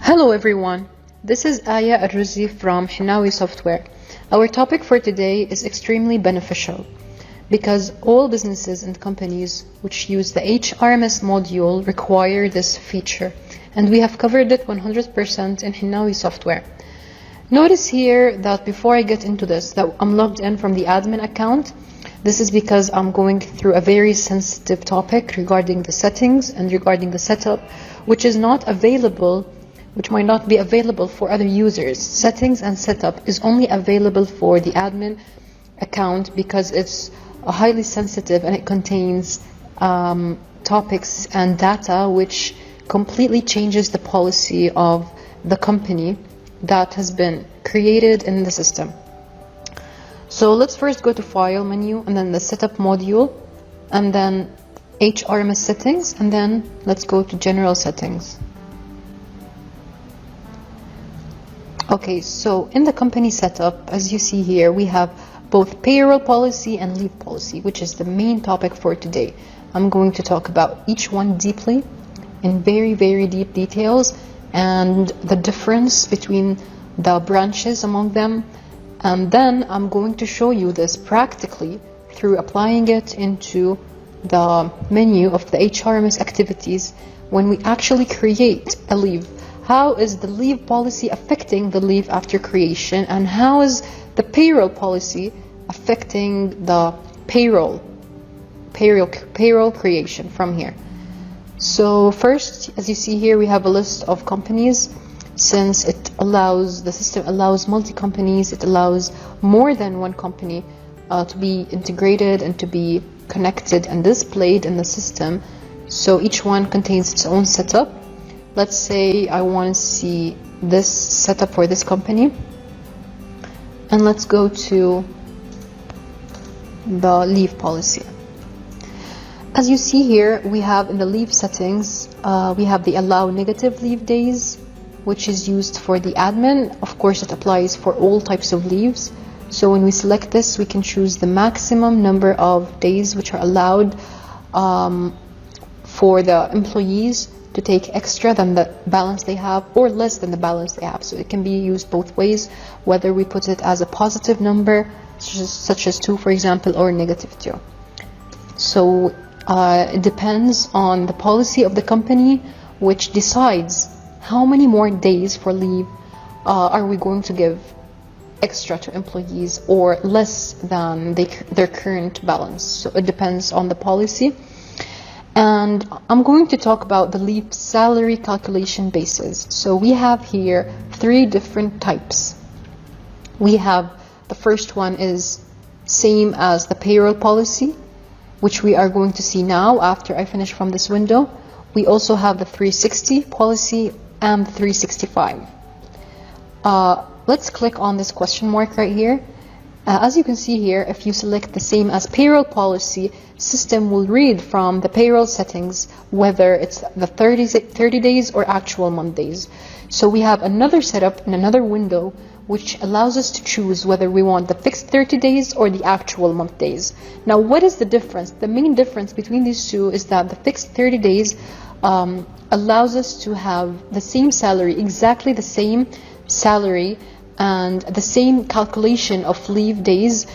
Hello everyone, this is Aya Arruzi from Hinawi Software. Our topic for today is extremely beneficial because all businesses and companies which use the HRMS module require this feature, and we have covered it 100% in Hinawi Software. Notice here that before I get into this, that I'm logged in from the admin account. This is because I'm going through a very sensitive topic regarding the settings and regarding the setup, which might not be available for other users. Settings and setup is only available for the admin account because it's highly sensitive and it contains topics and data which completely changes the policy of the company that has been created in the system. So let's first go to File menu and then the Setup module and then HRMS settings, and then let's go to General settings. Okay, so in the company setup, as you see here, we have both payroll policy and leave policy, which is the main topic for today. I'm going to talk about each one deeply, in very, very deep details, and the difference between the branches among them. And then I'm going to show you this practically through applying it into the menu of the HRMS activities when we actually create a leave. How is the leave policy affecting the leave after creation, and how is the payroll policy affecting the payroll creation from here? So first, as you see here, we have a list of companies. Since the system allows multi-companies, it allows more than one company to be integrated and to be connected and displayed in the system. So each one contains its own setup. Let's say I want to see this setup for this company, and let's go to the leave policy. As you see here, we have in the leave settings, we have the allow negative leave days, which is used for the admin. Of course, it applies for all types of leaves. So when we select this, we can choose the maximum number of days which are allowed for the employees to take extra than the balance they have or less than the balance they have. So it can be used both ways, whether we put it as a positive number, such as 2, for example, or negative 2. So it depends on the policy of the company, which decides how many more days for leave are we going to give extra to employees or less than their current balance. So it depends on the policy. And I'm going to talk about the leave salary calculation basis. So we have here 3 different types. We have the first one is same as the payroll policy, which we are going to see now after I finish from this window. We also have the 360 policy and 365. Let's click on this question mark right here. As you can see here, if you select the same as payroll policy, system will read from the payroll settings whether it's the 30 days or actual month days. So we have another setup in another window which allows us to choose whether we want the fixed 30 days or the actual month days. Now, what is the difference? The main difference between these two is that the fixed 30 days allows us to have the same salary, exactly the same salary, and the same calculation of leave days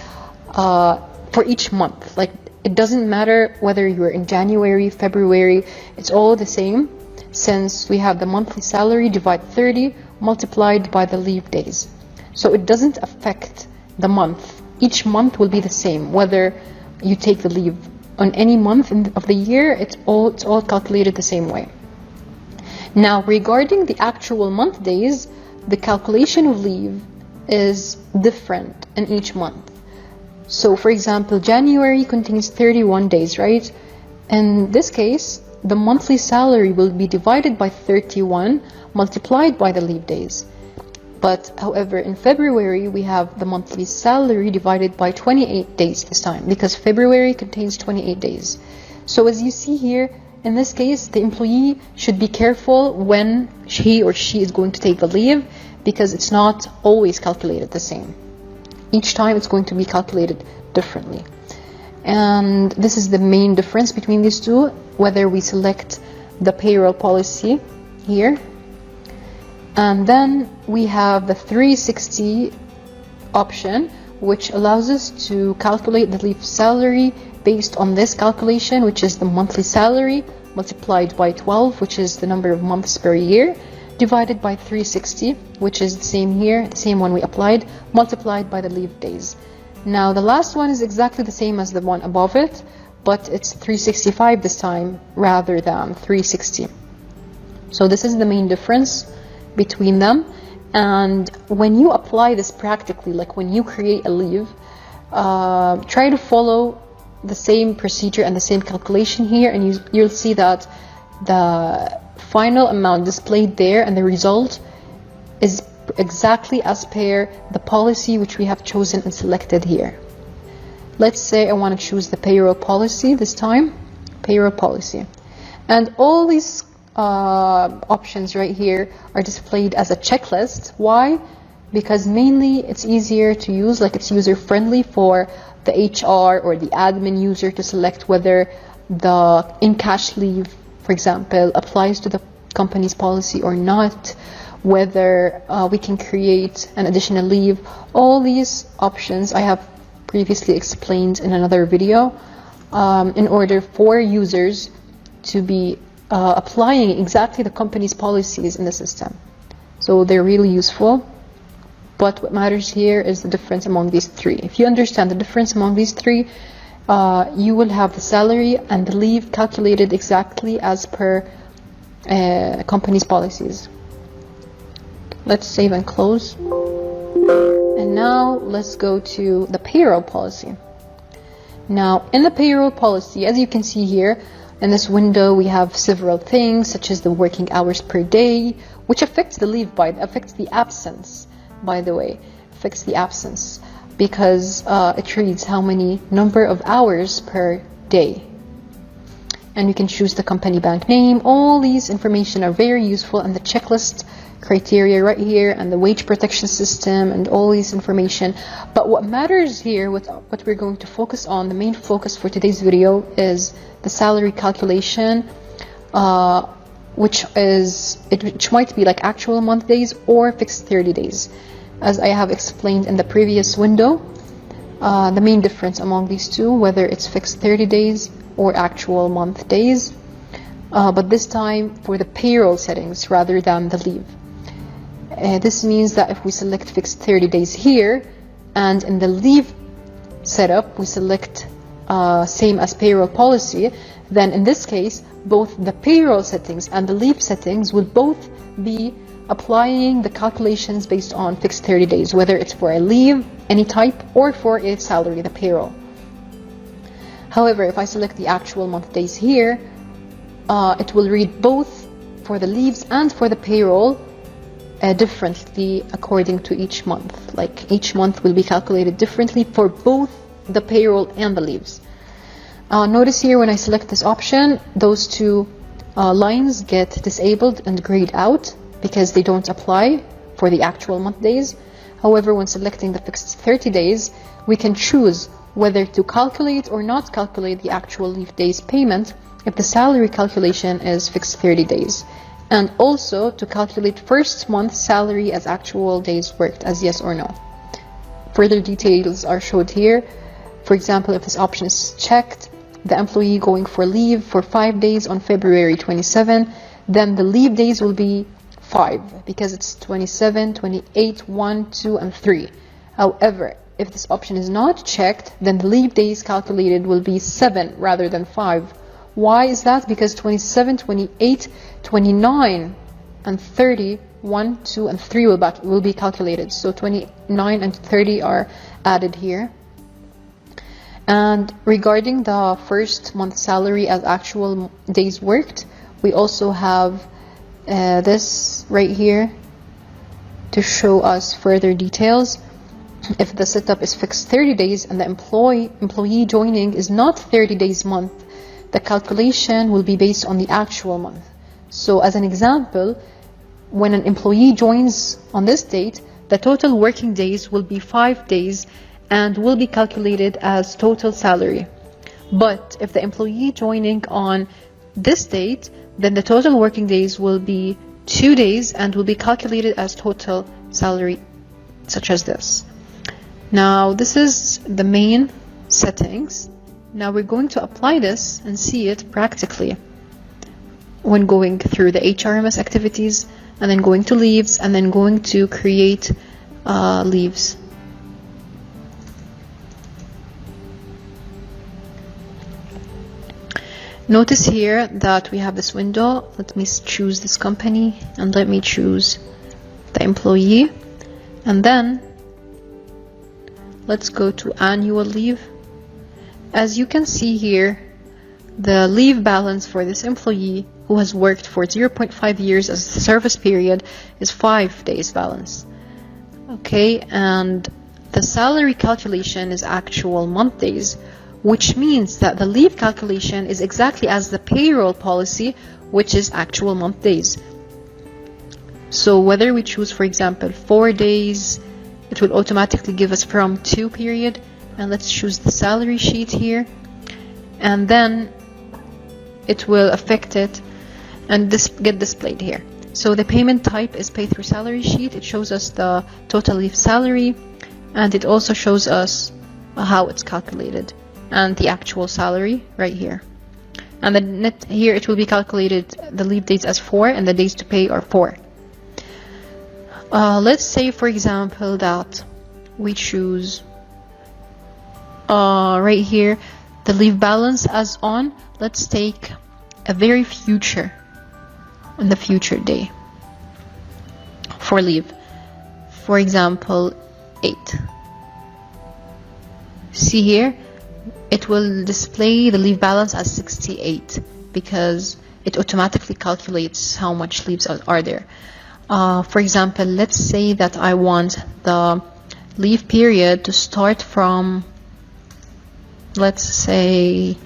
for each month. Like, it doesn't matter whether you're in January, February, it's all the same, since we have the monthly salary divide 30 multiplied by the leave days. So it doesn't affect the month. Each month will be the same, whether you take the leave on any month of the year, it's all calculated the same way. Now, regarding the actual month days, the calculation of leave is different in each month. So, for example, January contains 31 days, right? In this case, the monthly salary will be divided by 31 multiplied by the leave days. But, however, in February, we have the monthly salary divided by 28 days this time, because February contains 28 days. So, as you see here, in this case, the employee should be careful when he or she is going to take the leave, because it's not always calculated the same. Each time it's going to be calculated differently. And this is the main difference between these two, whether we select the payroll policy here And then we have the 360 option, which allows us to calculate the leave salary based on this calculation, which is the monthly salary multiplied by 12, which is the number of months per year, divided by 360, which is the same here, the same one we applied, multiplied by the leave days. Now the last one is exactly the same as the one above it, but it's 365 this time rather than 360. So this is the main difference between them. And when you apply this practically, like when you create a leave, try to follow the same procedure and the same calculation here, and you'll see that the final amount displayed there and the result is exactly as per the policy which we have chosen and selected here. Let's say I want to choose the payroll policy this time, payroll policy, and all these options right here are displayed as a checklist. Why? Because mainly it's easier to use, like it's user friendly for the HR or the admin user to select whether the Encash Leave, for example, applies to the company's policy or not, whether we can create an additional leave. All these options I have previously explained in another video in order for users to be applying exactly the company's policies in the system. So they're really useful. But what matters here is the difference among these three. If you understand the difference among these three, you will have the salary and the leave calculated exactly as per company's policies. Let's save and close. And now let's go to the payroll policy. Now in the payroll policy, as you can see here, in this window we have several things such as the working hours per day, which affects the leave affects the absence, by the way, affects the absence, because it reads how many number of hours per day. And you can choose the company bank name. All these information are very useful, and the checklist criteria right here, and the wage protection system, and all these information. But what matters here, what we're going to focus on, the main focus for today's video, is the salary calculation, which might be like actual month days or fixed 30 days. As I have explained in the previous window, the main difference among these two, whether it's fixed 30 days or actual month days, but this time for the payroll settings rather than the leave. This means that if we select fixed 30 days here, and in the leave setup we select same as payroll policy, then in this case both the payroll settings and the leave settings will both be applying the calculations based on fixed 30 days, whether it's for a leave, any type, or for a salary, the payroll. However, if I select the actual month days here, it will read both for the leaves and for the payroll differently according to each month. Like each month will be calculated differently for both the payroll and the leaves. Notice here when I select this option, those two lines get disabled and grayed out because they don't apply for the actual month days. However, when selecting the fixed 30 days, we can choose whether to calculate or not calculate the actual leave days payment if the salary calculation is fixed 30 days, and also to calculate first month salary as actual days worked as yes or no. Further details are showed here. For example, if this option is checked, the employee going for leave for 5 days on February 27, then the leave days will be 5 because it's 27, 28, 1, 2, and 3. However, if this option is not checked, then the leave days calculated will be 7 rather than 5. Why is that? Because 27, 28, 29, and 30, 1, 2, and 3 will be calculated. So 29 and 30 are added here. And regarding the first month salary as actual days worked, we also have this right here to show us further details. If the setup is fixed 30 days and the employee joining is not 30 days month, the calculation will be based on the actual month. So as an example, when an employee joins on this date, the total working days will be 5 days and will be calculated as total salary. But if the employee joining on this date, then the total working days will be 2 days and will be calculated as total salary, such as this. Now this is the main settings. Now we're going to apply this and see it practically when going through the HRMS activities and then going to leaves and then going to create leaves. Notice here that we have this window. Let me choose this company and let me choose the employee, and then let's go to annual leave. As you can see here, the leave balance for this employee who has worked for 0.5 years as the service period is 5 days balance. Okay, and the salary calculation is actual month days, which means that the leave calculation is exactly as the payroll policy, which is actual month days. So whether we choose, for example, 4 days, it will automatically give us from 2 period. And let's choose the salary sheet here, and then it will affect it and get displayed here. So the payment type is pay through salary sheet. It shows us the total leave salary, and it also shows us how it's calculated and the actual salary right here. And the net here, it will be calculated the leave days as 4 and the days to pay are 4. Let's say, for example, that we choose right here the leave balance as on. Let's take a very future, in the future day for leave, for example 8. See here, it will display the leave balance as 68 because it automatically calculates how much leaves are there. For example, let's say that I want the leave period to start from, let's say,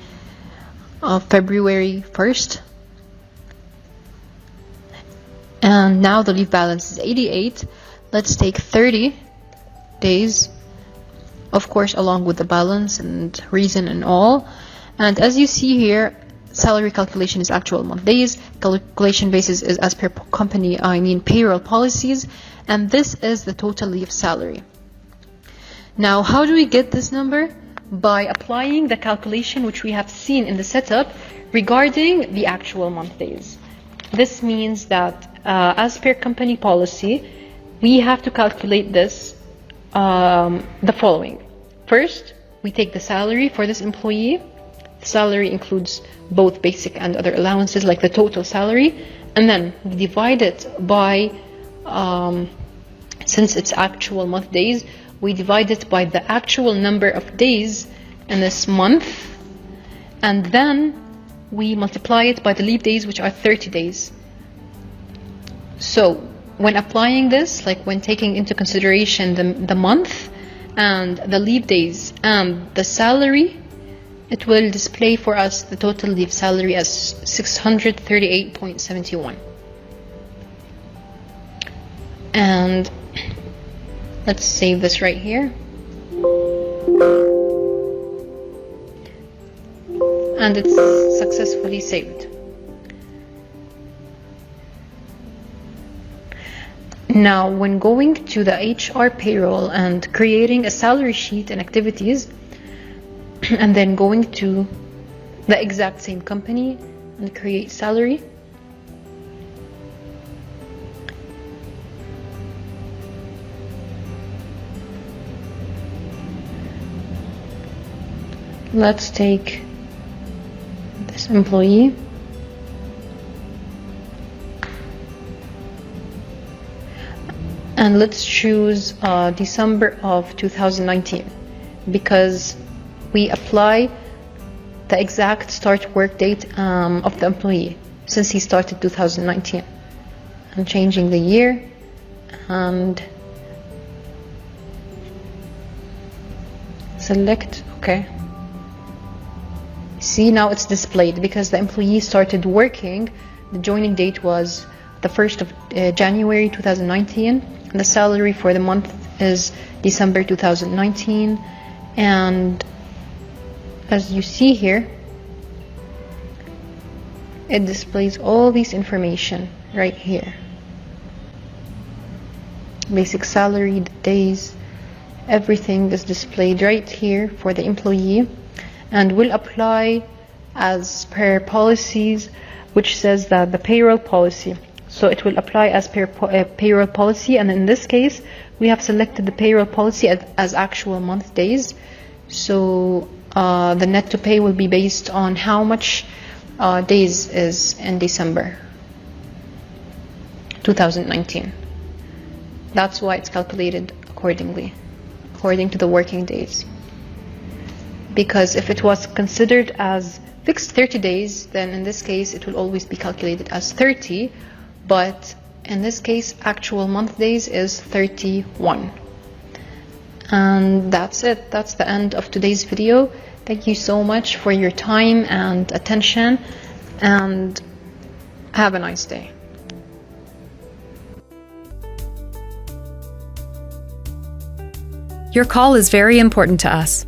February 1st, and now the leave balance is 88. Let's take 30 days, of course, along with the balance and reason and all. And as you see here, salary calculation is actual month days, calculation basis is as per company, I mean payroll policies, and this is the total leave salary. Now, how do we get this number? By applying the calculation which we have seen in the setup regarding the actual month days. This means that as per company policy, we have to calculate this the following. First, we take the salary for this employee. The salary includes both basic and other allowances like the total salary, and then we divide it by, since it's actual month days, we divide it by the actual number of days in this month, and then we multiply it by the leave days, which are 30 days. So when applying this, like when taking into consideration the month and the leave days and the salary, it will display for us the total leave salary as 638.71. And let's save this right here. And it's successfully saved. Now, when going to the HR payroll and creating a salary sheet and activities, and then going to the exact same company and create salary, let's take this employee and let's choose December of 2019 because we apply the exact start work date of the employee since he started 2019. I'm changing the year and select OK. See, now it's displayed because the employee started working. The joining date was the 1st of January 2019, and the salary for the month is December 2019. And as you see here, it displays all these information right here. basic salary, the days, everything is displayed right here for the employee, and will apply as per policies, which says that the payroll policy. So it will apply as per payroll policy, and in this case we have selected the payroll policy as actual month days. So the net to pay will be based on how much days is in December 2019. That's why it's calculated accordingly, according to the working days. Because if it was considered as fixed 30 days, then in this case it will always be calculated as 30, but in this case actual month days is 31. And that's it. That's the end of today's video. Thank you so much for your time and attention, and have a nice day. Your call is very important to us.